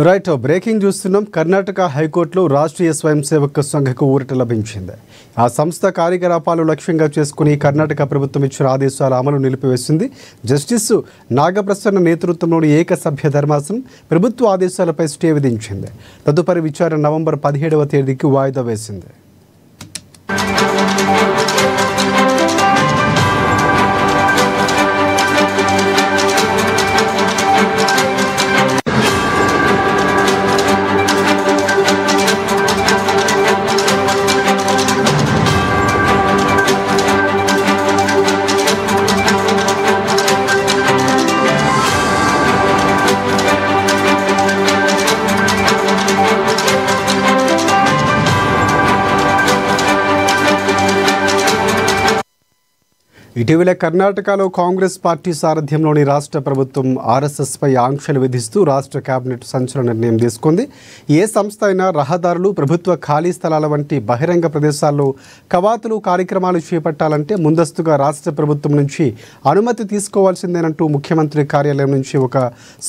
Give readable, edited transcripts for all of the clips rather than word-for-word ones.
Right breaking చూస్తున్నాం. కర్ణాటక హైకోర్టులో రాష్ట్రీయ స్వయం సేవక సంఘకు ఊరట లభించింది. ఆ సంస్థ కార్యకలాపాలు లక్ష్యంగా చేసుకుని కర్ణాటక ప్రభుత్వం ఇచ్చిన ఆదేశాల అమలు నిలిపివేసింది. జస్టిస్ నాగప్రసన్న నేతృత్వంలోని ఏకసభ్య ధర్మాసనం ప్రభుత్వ ఆదేశాలపై స్టే విధించింది. తదుపరి విచారణ నవంబర్ 17వ తేదీకి వాయిదా వేసింది. ఇటీవల కర్ణాటకలో కాంగ్రెస్ పార్టీ సారథ్యంలోని రాష్ట్ర ప్రభుత్వం ఆర్ఎస్ఎస్పై ఆంక్షలు విధిస్తూ రాష్ట్ర కేబినెట్ సంచలన నిర్ణయం తీసుకుంది. ఏ సంస్థ అయినా రహదారులు, ప్రభుత్వ ఖాళీ స్థలాల వంటి బహిరంగ ప్రదేశాల్లో కవాతులు కార్యక్రమాలు చేపట్టాలంటే ముందస్తుగా రాష్ట్ర ప్రభుత్వం నుంచి అనుమతి తీసుకోవాల్సిందేనంటూ ముఖ్యమంత్రి కార్యాలయం నుంచి ఒక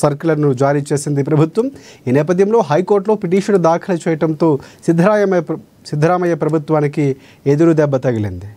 సర్క్యులర్ను జారీ చేసింది ప్రభుత్వం. ఈ నేపథ్యంలో హైకోర్టులో పిటిషన్ దాఖలు చేయడంతో సిద్ధరామయ్య ప్రభుత్వానికి ఎదురు దెబ్బ తగిలింది.